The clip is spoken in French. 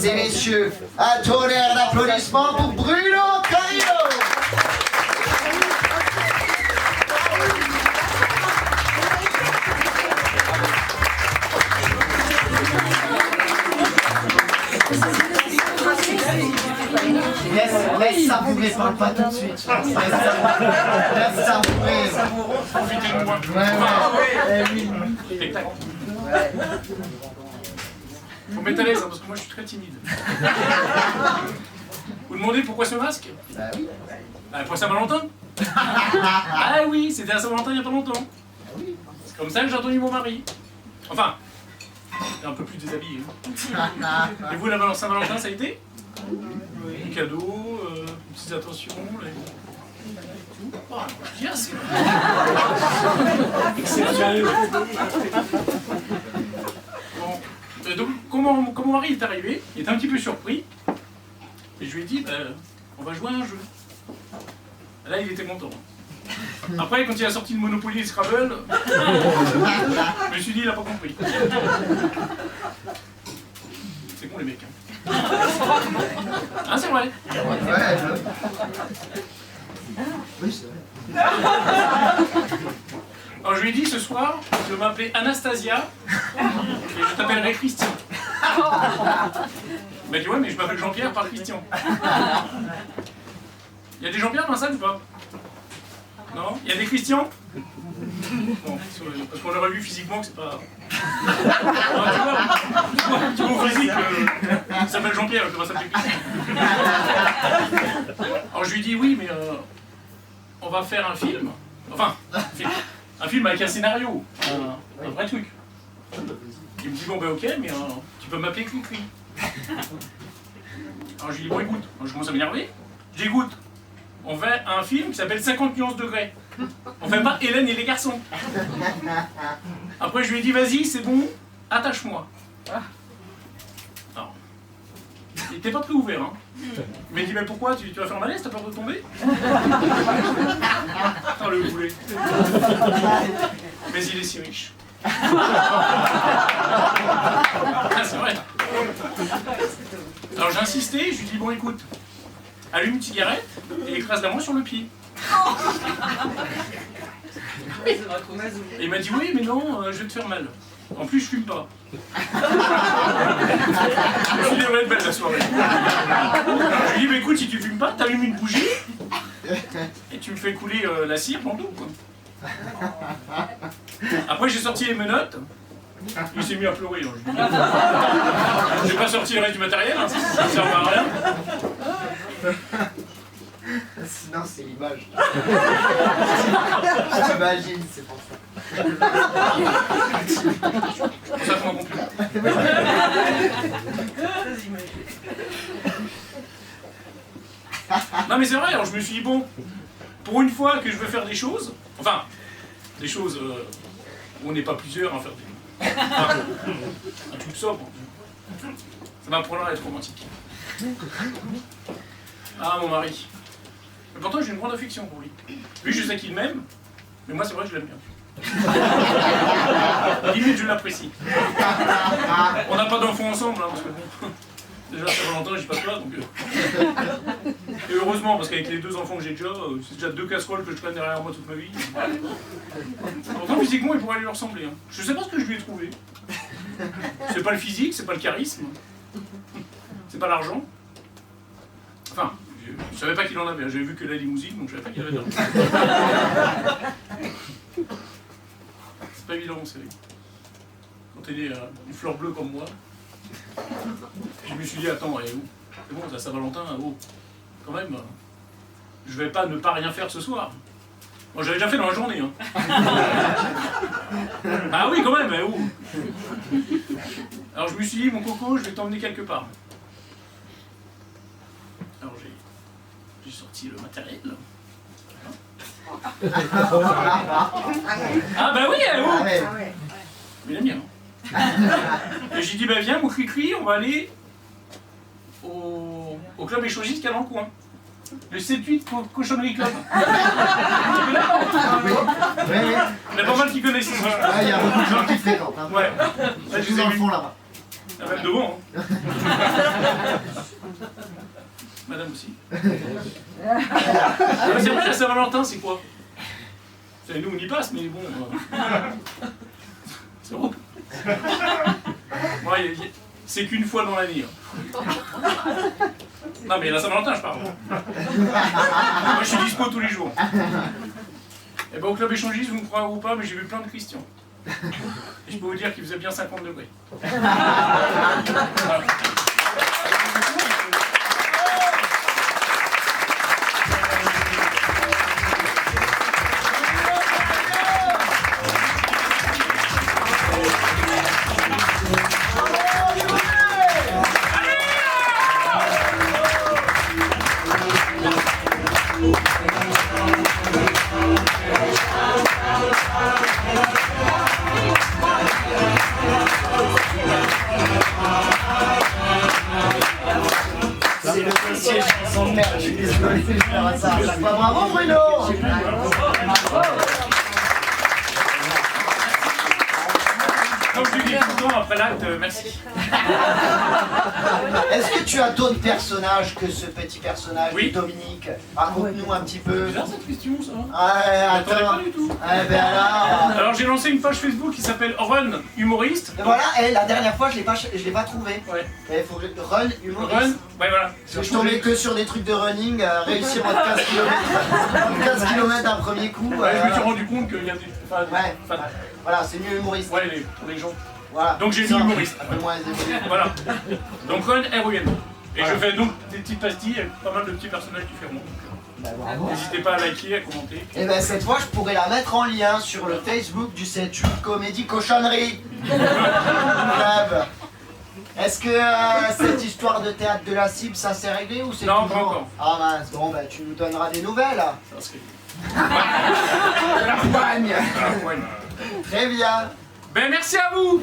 mesdames et messieurs, un tonnerre d'applaudissements pour Bruno Carrillo. Laisse savourer, parle pas tout de suite. Laisse savourer. Profitez de moi. Spectacle. Faut mettre à l'aise, hein, parce que moi je suis très timide. Vous demandez pourquoi ce masque? Bah oui. Pour Saint-Valentin. Ah oui, c'était à Saint-Valentin il n'y a pas longtemps. C'est comme ça que j'ai entendu mon mari. Enfin, un peu plus déshabillé. Hein. Et vous, la Saint-Valentin, ça a été? Les cadeaux, les petites attentions, les... Oh, bien, c'est... Bon. Donc, quand mon mari est arrivé, il était un petit peu surpris. Et je lui ai dit, on va jouer à un jeu. Là, il était content. Après, quand il a sorti le Monopoly et le Scrabble, je me suis dit, il n'a pas compris. C'est con les mecs. Hein. Ah, c'est vrai. Oui, c'est vrai. Alors, je lui ai dit ce soir, je vais m'appeler Anastasia et je t'appellerai Christian. Il m'a dit, ouais, mais je m'appelle Jean-Pierre par Christian. Il y a des Jean-Pierre dans la salle ou pas? Non? Il y a des Christians? Bon, parce qu'on aurait vu physiquement que c'est pas... Non, tu vois, physique, il s'appelle Jean-Pierre, je devrais s'appeler Christian. Alors je lui dis, oui, mais on va faire un film. Enfin, un film avec un scénario, un vrai truc. Il me dit, bon ben ok, mais tu peux m'appeler Cri-Cri. Alors je lui dis, bon écoute, je commence à m'énerver. Je dis, écoute, on fait un film qui s'appelle 50 nuances degrés. On fait pas Hélène et les garçons. Après je lui ai dit, vas-y, c'est bon, attache-moi. Alors, il était pas très ouvert, hein. Il m'a dit, mais pourquoi tu vas faire malaise, t'as peur de tomber? Attends, le boulet. Mais il est si riche. Ah, c'est vrai. Alors j'ai insisté, je lui ai dit, bon écoute, allume une cigarette et écrase-la moi sur le pied. Et il m'a dit, oui, mais non, je vais te faire mal. En plus, je fume pas. Je me suis dit, elle va être belle la soirée. Je lui ai dit, mais écoute, si tu fumes pas, t'allumes une bougie et tu me fais couler la cire dans l'eau, quoi. Après, j'ai sorti les menottes. Il s'est mis à pleurer. J'ai pas sorti le reste du matériel, hein, ça ne sert à rien. Sinon, c'est l'image. J'imagine, c'est pour ça. C'est ça qu'on m'a compris. Non mais c'est vrai, alors je me suis dit, bon, pour une fois que je veux faire des choses, enfin, des choses où on n'est pas plusieurs à faire des... Enfin, un truc sobre, ça m'apprendra à être romantique. Ah, mon mari. Mais pourtant, j'ai une grande affection pour lui. Lui, je sais qu'il m'aime, mais moi, c'est vrai que je l'aime bien. Limite, je l'apprécie. On n'a pas d'enfants ensemble, hein, parce que bon, déjà, ça fait longtemps que j'y passe pas, donc... Et heureusement, parce qu'avec les deux enfants que j'ai déjà, c'est déjà 2 casseroles que je traîne derrière moi toute ma vie. Pourtant, physiquement, il pourrait lui ressembler. Hein. Je sais pas ce que je lui ai trouvé. C'est pas le physique, c'est pas le charisme, c'est pas l'argent. Enfin, je savais pas qu'il en avait. J'avais vu que la limousine, donc je savais pas qu'il avait de l'argent. C'est pas évident, c'est... Quand t'es une fleur bleue comme moi, je me suis dit, attends, c'est bon, c'est à Saint-Valentin, oh, quand même, je vais pas ne pas rien faire ce soir. Bon, j'avais déjà fait dans la journée, hein. Ah oui, quand même, oh. Alors je me suis dit, mon coco, je vais t'emmener quelque part. Alors j'ai sorti le matériel. Ah bah oui, oh. Mais il aime bien. Et j'ai dit, bah viens, mon cri-cri, on va aller au club échangiste qu'il y a dans le coin. Le 7-8 Cochonnerie Club. Il y en a pas mal qui connaissent. Il y a beaucoup de gens qui fréquentent. Hein. Ouais. Je suis dans le fond là-bas. Ah, même devant. Hein. Madame aussi. Ah, c'est vrai, la Saint-Valentin, c'est quoi? Nous, on y passe, mais bon. C'est bon. Ouais, c'est qu'une fois dans l'année. Hein. Non, mais la Saint-Valentin, je parle. Moi, je suis dispo tous les jours. Et ben, au club échangiste, vous me croyez ou pas, mais j'ai vu plein de Christians. Et je peux vous dire qu'il faisait bien 50 degrés. Voilà. C'est le dossier chanson de merde, je suis désolé de faire ça à chaque fois. Bravo Bruno! Comme je dis tout le temps après l'acte, merci. Est-ce que tu as d'autres personnages que ce petit personnage Oui. de Dominique? Raconte-nous un petit peu. C'est bizarre cette question, ça. Attends. Pas du tout. Eh ben alors. Alors j'ai lancé une page Facebook qui s'appelle Run Humoriste. Et voilà, la dernière fois je l'ai pas trouvé. Ouais. Il faut que Run humoriste. Run, ouais voilà. Je tombais que sur des trucs de running, réussir votre 15 km. 15 km d'un premier coup. Ouais, je me suis rendu compte qu'il y a des. Enfin, Ouais. enfin, Voilà, c'est mieux humoriste. ouais, pour les gens. Voilà. Donc j'ai mis Ça, humoriste. un peu moins évolué. Voilà. Donc Run R-U-N. Et Voilà. je fais donc des petites pastilles avec pas mal de petits personnages différents. Bah, bravo. N'hésitez pas à liker, à commenter. Et ben cette fois je pourrais la mettre en lien sur le Facebook du 7-8 Comédie Cochonnerie. Club. Est-ce que cette histoire de théâtre de la cible ça s'est réglé ou c'est Non, toujours... pas encore. Ah mince, bon bah tu nous donneras des nouvelles. Ça serait. La poigne. Ah, ouais. Très bien. Ben merci à vous.